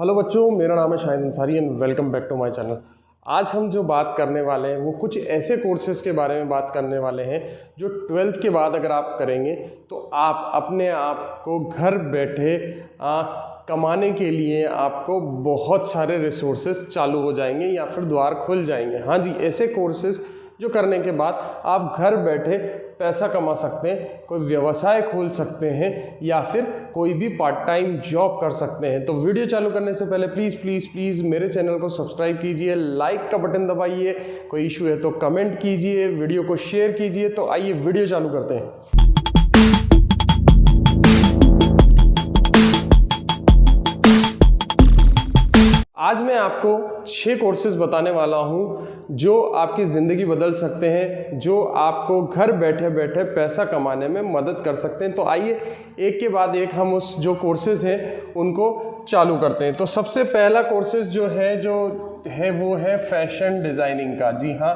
Hello बच्चों, मेरा नाम है Shahid Ansari and welcome back to my channel. आज हम जो बात करने वाले हैं वो कुछ ऐसे कोर्सेज़ के बारे में बात करने वाले हैं जो 12th के बाद अगर आप करेंगे तो आप अपने आप को घर बैठे कमाने के लिए आपको बहुत सारे रिसोर्सेज चालू हो जाएंगे या फिर द्वार खुल जाएंगे। हाँ जी, ऐसे कोर्सेज़ जो करने के बाद आप घर बैठे पैसा कमा सकते हैं, कोई व्यवसाय खोल सकते हैं या फिर कोई भी पार्ट टाइम जॉब कर सकते हैं। तो वीडियो चालू करने से पहले प्लीज़ मेरे चैनल को सब्सक्राइब कीजिए, लाइक का बटन दबाइए, कोई इशू है तो कमेंट कीजिए, वीडियो को शेयर कीजिए। तो आइए वीडियो चालू करते हैं। आज मैं आपको 6 कोर्सेज बताने वाला हूं जो आपकी ज़िंदगी बदल सकते हैं, जो आपको घर बैठे बैठे पैसा कमाने में मदद कर सकते हैं। तो आइए एक के बाद एक हम उस जो कोर्सेज हैं उनको चालू करते हैं। तो सबसे पहला कोर्सेज जो है वो है फैशन डिज़ाइनिंग का। जी हाँ,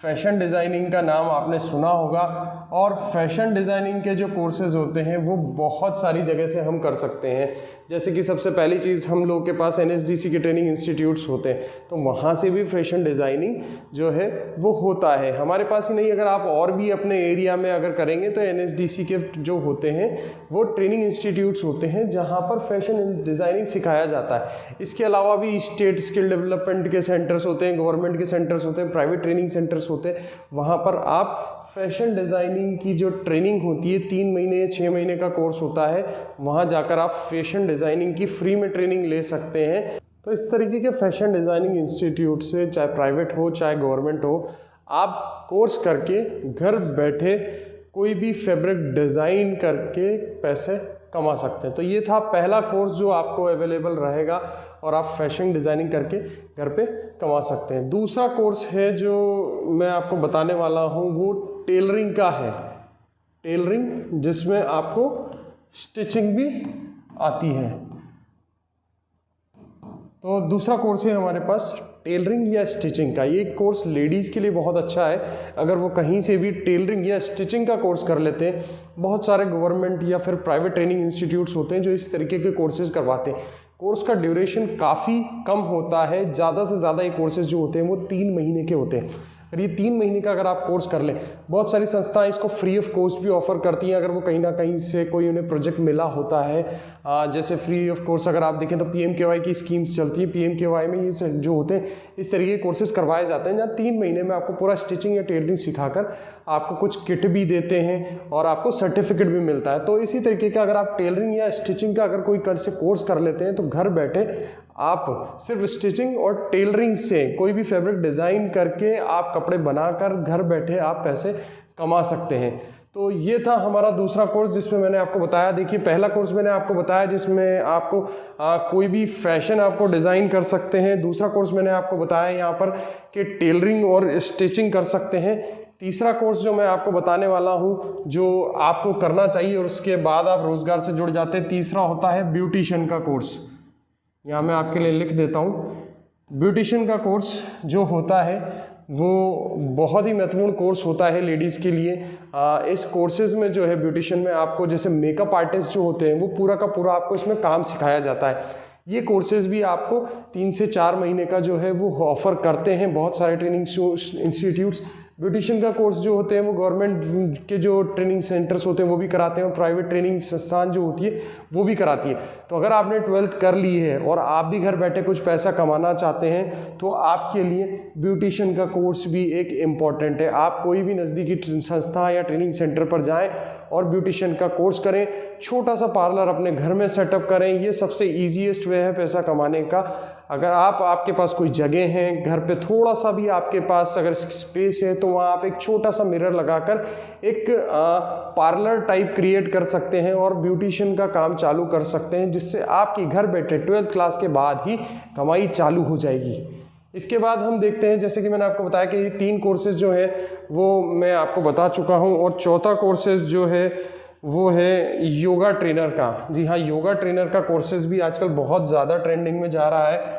फैशन डिज़ाइनिंग का नाम आपने सुना होगा। और फैशन डिज़ाइनिंग के जो कोर्सेज़ होते हैं वो बहुत सारी जगह से हम कर सकते हैं। जैसे कि सबसे पहली चीज़, हम लोगों के पास NSDC के ट्रेनिंग इंस्टीट्यूट्स होते हैं, तो वहाँ से भी फैशन डिज़ाइनिंग जो है वो होता है। हमारे पास ही नहीं, अगर आप और भी अपने एरिया में अगर करेंगे तो NSDC के जो होते हैं वो ट्रेनिंग इंस्टीट्यूट्स होते हैं जहाँ पर फैशन डिज़ाइनिंग सिखाया जाता है। इसके अलावा भी स्टेट स्किल डेवलपमेंट के सेंटर्स होते हैं, गवर्नमेंट के सेंटर्स होते हैं, प्राइवेट ट्रेनिंग सेंटर्स होते हैं। वहाँ पर आप फैशन डिज़ाइनिंग की जो ट्रेनिंग होती है, 3 महीने या 6 महीने का कोर्स होता है, वहाँ जाकर आप फैशन डिज़ाइनिंग की फ्री में ट्रेनिंग ले सकते हैं। तो इस तरीके के फैशन डिज़ाइनिंग इंस्टीट्यूट से, चाहे प्राइवेट हो चाहे गवर्नमेंट हो, आप कोर्स करके घर बैठे कोई भी फैब्रिक डिज़ाइन करके पैसे कमा सकते हैं। तो ये था पहला कोर्स जो आपको अवेलेबल रहेगा और आप फैशन डिज़ाइनिंग करके घर पे कमा सकते हैं। दूसरा कोर्स है जो मैं आपको बताने वाला हूँ वो टेलरिंग का है। टेलरिंग जिसमें आपको स्टिचिंग भी आती है। तो दूसरा कोर्स है हमारे पास टेलरिंग या स्टिचिंग का। ये कोर्स लेडीज़ के लिए बहुत अच्छा है। अगर वो कहीं से भी टेलरिंग या स्टिचिंग का कोर्स कर लेते हैं, बहुत सारे गवर्नमेंट या फिर प्राइवेट ट्रेनिंग इंस्टीट्यूट्स होते हैं जो इस तरीके के कोर्सेज करवाते हैं। कोर्स का ड्यूरेशन काफ़ी कम होता है। ज़्यादा से ज़्यादा ये कोर्सेज जो होते हैं वो 3 महीने के होते हैं। अगर ये 3 महीने का अगर आप कोर्स कर लें, बहुत सारी संस्थाएं इसको फ्री ऑफ कॉस्ट भी ऑफर करती हैं अगर वो कहीं ना कहीं से कोई उन्हें प्रोजेक्ट मिला होता है। जैसे फ्री ऑफ कोर्स अगर आप देखें तो PMKY की स्कीम्स चलती है। PMKY में ये जो होते हैं इस तरीके के कोर्सेज करवाए जाते हैं जहाँ 3 महीने में आपको पूरा स्टिचिंग या टेलरिंग सिखाकर आपको कुछ किट भी देते हैं और आपको सर्टिफिकेट भी मिलता है। तो इसी तरीके का अगर आप टेलरिंग या स्टिचिंग का अगर कोई कोर्स कर लेते हैं तो घर बैठे आप सिर्फ स्टिचिंग और टेलरिंग से कोई भी फैब्रिक डिज़ाइन करके आप कपड़े बनाकर घर बैठे आप पैसे कमा सकते हैं। तो ये था हमारा दूसरा कोर्स जिसमें मैंने आपको बताया। देखिए, पहला कोर्स मैंने आपको बताया जिसमें आपको कोई भी फैशन आपको डिज़ाइन कर सकते हैं। दूसरा कोर्स मैंने आपको बताया यहाँ पर कि टेलरिंग और स्टिचिंग कर सकते हैं। तीसरा कोर्स जो मैं आपको बताने वाला हूँ जो आपको करना चाहिए और उसके बाद आप रोज़गार से जुड़ जाते हैं, तीसरा होता है ब्यूटिशियन का कोर्स। यहाँ मैं आपके लिए लिख देता हूँ। ब्यूटिशियन का कोर्स जो होता है वो बहुत ही महत्वपूर्ण कोर्स होता है लेडीज़ के लिए। इस कोर्सेज़ में जो है ब्यूटिशियन में आपको जैसे मेकअप आर्टिस्ट जो होते हैं वो पूरा का पूरा आपको इसमें काम सिखाया जाता है। ये कोर्सेज़ भी आपको 3 से 4 महीने का जो है वो ऑफ़र करते हैं बहुत सारे ट्रेनिंग इंस्टीट्यूट्स। ब्यूटिशियन का कोर्स जो होते हैं वो गवर्नमेंट के जो ट्रेनिंग सेंटर्स होते हैं वो भी कराते हैं और प्राइवेट ट्रेनिंग संस्थान जो होती है वो भी कराती है। तो अगर आपने 12th कर ली है और आप भी घर बैठे कुछ पैसा कमाना चाहते हैं तो आपके लिए ब्यूटिशियन का कोर्स भी एक इम्पॉर्टेंट है। आप कोई भी नज़दीकी संस्था या ट्रेनिंग सेंटर पर जाएँ और ब्यूटिशियन का कोर्स करें, छोटा सा पार्लर अपने घर में सेटअप करें। ये सबसे ईजीएस्ट वे है पैसा कमाने का। अगर आपके पास कोई जगह है, घर पे थोड़ा सा भी आपके पास अगर स्पेस है तो वहाँ आप एक छोटा सा मिरर लगाकर एक पार्लर टाइप क्रिएट कर सकते हैं और ब्यूटिशियन का काम चालू कर सकते हैं, जिससे आपकी घर बैठे 12th क्लास के बाद ही कमाई चालू हो जाएगी। इसके बाद हम देखते हैं, जैसे कि मैंने आपको बताया कि ये 3 कोर्सेज जो है वो मैं आपको बता चुका हूँ और चौथा कोर्सेज जो है वो है योगा ट्रेनर का। जी हाँ, योगा ट्रेनर का कोर्सेज भी आजकल बहुत ज़्यादा ट्रेंडिंग में जा रहा है।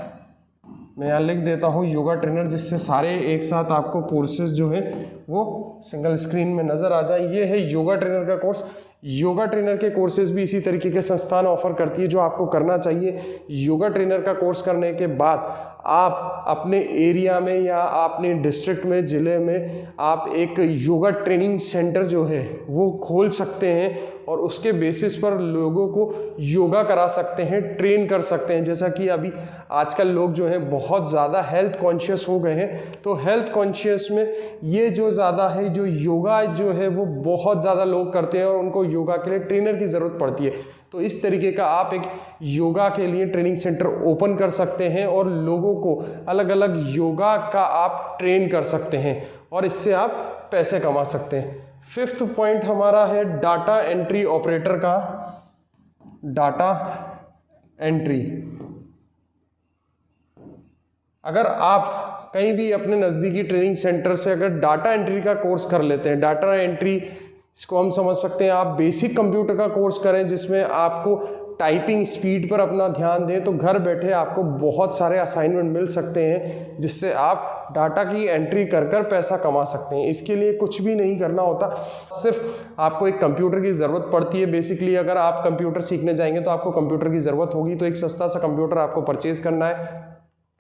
मैं यहाँ लिख देता हूँ योगा ट्रेनर, जिससे सारे एक साथ आपको कोर्सेज जो है वो सिंगल स्क्रीन में नज़र आ जाए। ये है योगा ट्रेनर का कोर्स। योगा ट्रेनर के कोर्सेज भी इसी तरीके के संस्थान ऑफर करती है जो आपको करना चाहिए। योगा ट्रेनर का कोर्स करने के बाद आप अपने एरिया में या अपने डिस्ट्रिक्ट में, ज़िले में आप एक योगा ट्रेनिंग सेंटर जो है वो खोल सकते हैं और उसके बेसिस पर लोगों को योगा करा सकते हैं, ट्रेन कर सकते हैं। जैसा कि अभी आजकल लोग जो हैं बहुत ज़्यादा हेल्थ कॉन्शियस हो गए हैं, तो हेल्थ कॉन्शियस में ये जो ज़्यादा है, जो योगा जो है वो बहुत ज़्यादा लोग करते हैं और उनको योगा के लिए ट्रेनर की ज़रूरत पड़ती है। तो इस तरीके का आप एक योगा के लिए ट्रेनिंग सेंटर ओपन कर सकते हैं और लोगों को अलग अलग योगा का आप ट्रेन कर सकते हैं और इससे आप पैसे कमा सकते हैं। 5th पॉइंट हमारा है डाटा एंट्री ऑपरेटर का। डाटा एंट्री, अगर आप कहीं भी अपने नज़दीकी ट्रेनिंग सेंटर से अगर डाटा एंट्री का कोर्स कर लेते हैं, डाटा एंट्री इसको हम समझ सकते हैं आप बेसिक कंप्यूटर का कोर्स करें जिसमें आपको टाइपिंग स्पीड पर अपना ध्यान दें, तो घर बैठे आपको बहुत सारे असाइनमेंट मिल सकते हैं जिससे आप डाटा की एंट्री कर कर पैसा कमा सकते हैं। इसके लिए कुछ भी नहीं करना होता, सिर्फ आपको एक कंप्यूटर की ज़रूरत पड़ती है। बेसिकली अगर आप कंप्यूटर सीखने जाएंगे तो आपको कंप्यूटर की ज़रूरत होगी, तो एक सस्ता सा कंप्यूटर आपको परचेज करना है।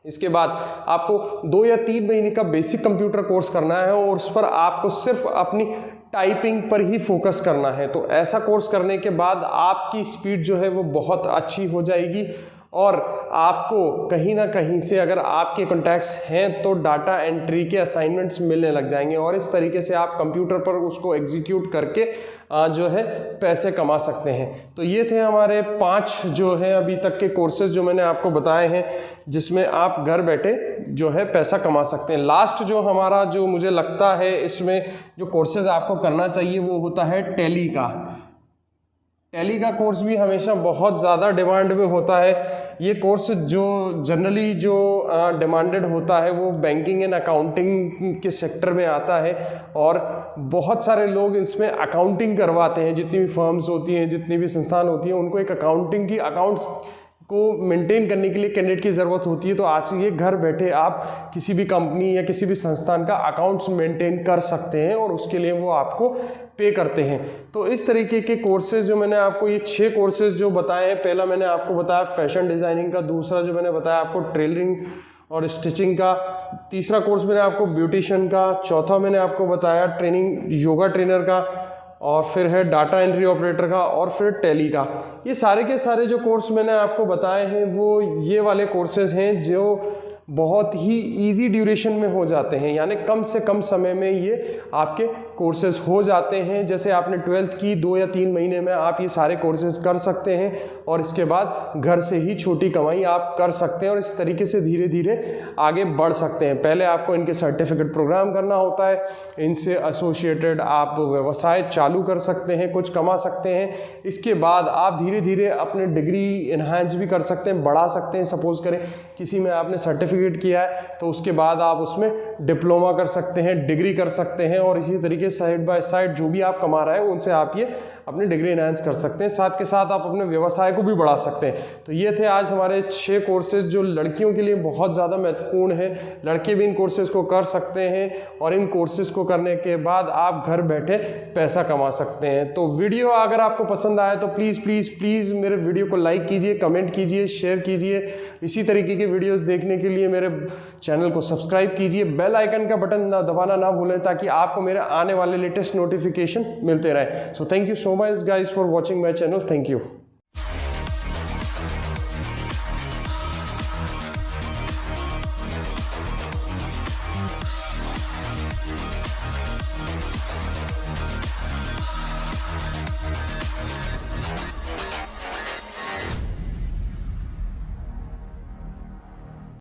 इसके बाद आपको 2 या 3 महीने का बेसिक कंप्यूटर कोर्स करना है और उस पर आपको सिर्फ अपनी टाइपिंग पर ही फोकस करना है। तो ऐसा कोर्स करने के बाद आपकी स्पीड जो है वो बहुत अच्छी हो जाएगी और आपको कहीं ना कहीं से अगर आपके कॉन्टैक्ट्स हैं तो डाटा एंट्री के असाइनमेंट्स मिलने लग जाएंगे और इस तरीके से आप कंप्यूटर पर उसको एग्जीक्यूट करके जो है पैसे कमा सकते हैं। तो ये थे हमारे 5 जो है अभी तक के कोर्सेज जो मैंने आपको बताए हैं जिसमें आप घर बैठे जो है पैसा कमा सकते हैं। लास्ट जो हमारा जो मुझे लगता है इसमें जो कोर्सेज आपको करना चाहिए वो होता है टैली का। टैली का कोर्स भी हमेशा बहुत ज़्यादा डिमांड में होता है। ये कोर्स जो जनरली जो डिमांडेड होता है वो बैंकिंग एंड अकाउंटिंग के सेक्टर में आता है और बहुत सारे लोग इसमें अकाउंटिंग करवाते हैं। जितनी भी फर्म्स होती हैं, जितनी भी संस्थान होती हैं, उनको एक अकाउंटिंग की अकाउंट्स को मेंटेन करने के लिए कैंडिडेट की ज़रूरत होती है। तो आज ये घर बैठे आप किसी भी कंपनी या किसी भी संस्थान का अकाउंट्स मेंटेन कर सकते हैं और उसके लिए वो आपको पे करते हैं। तो इस तरीके के कोर्सेज जो मैंने आपको ये 6 कोर्सेज जो बताए हैं, पहला मैंने आपको बताया फैशन डिज़ाइनिंग का, दूसरा जो मैंने बताया आपको टेलरिंग और स्टिचिंग का, तीसरा कोर्स मैंने आपको ब्यूटिशियन का, चौथा मैंने आपको बताया ट्रेनिंग योगा ट्रेनर का और फिर है डाटा एंट्री ऑपरेटर का और फिर टैली का। ये सारे के सारे जो कोर्स मैंने आपको बताए हैं वो ये वाले कोर्सेज हैं जो बहुत ही इजी ड्यूरेशन में हो जाते हैं, यानी कम से कम समय में ये आपके कोर्सेज हो जाते हैं। जैसे आपने 12th की 2 या 3 महीने में आप ये सारे कोर्सेज कर सकते हैं और इसके बाद घर से ही छोटी कमाई आप कर सकते हैं और इस तरीके से धीरे धीरे आगे बढ़ सकते हैं। पहले आपको इनके सर्टिफिकेट प्रोग्राम करना होता है, इनसे एसोसिएटेड आप व्यवसाय चालू कर सकते हैं, कुछ कमा सकते हैं। इसके बाद आप धीरे धीरे अपने डिग्री इन्हांस भी कर सकते हैं, बढ़ा सकते हैं। सपोज करें किसी में आपने सर्टिफिकेट किया है तो उसके बाद आप उसमें डिप्लोमा कर सकते हैं, डिग्री कर सकते हैं और इसी तरीके साइड बाय साइड जो भी आप कमा रहे हैं उनसे आप ये अपनी डिग्री एनहांस कर सकते हैं। साथ के साथ आप अपने व्यवसाय को भी बढ़ा सकते हैं। तो ये थे आज हमारे 6 कोर्सेज जो लड़कियों के लिए बहुत ज़्यादा महत्वपूर्ण है। लड़के भी इन कोर्सेज को कर सकते हैं और इन कोर्सेज को करने के बाद आप घर बैठे पैसा कमा सकते हैं। तो वीडियो अगर आपको पसंद आए तो प्लीज़ प्लीज़ प्लीज़ मेरे वीडियो को लाइक कीजिए, कमेंट कीजिए, शेयर कीजिए। इसी तरीके के वीडियोस देखने के लिए मेरे चैनल को सब्सक्राइब कीजिए, बेल आइकन का बटन दबाना ना भूलें ताकि आपको मेरे आने वाले लेटेस्ट नोटिफिकेशन मिलते रहे। So thank you so much guys for watching my channel. Thank you.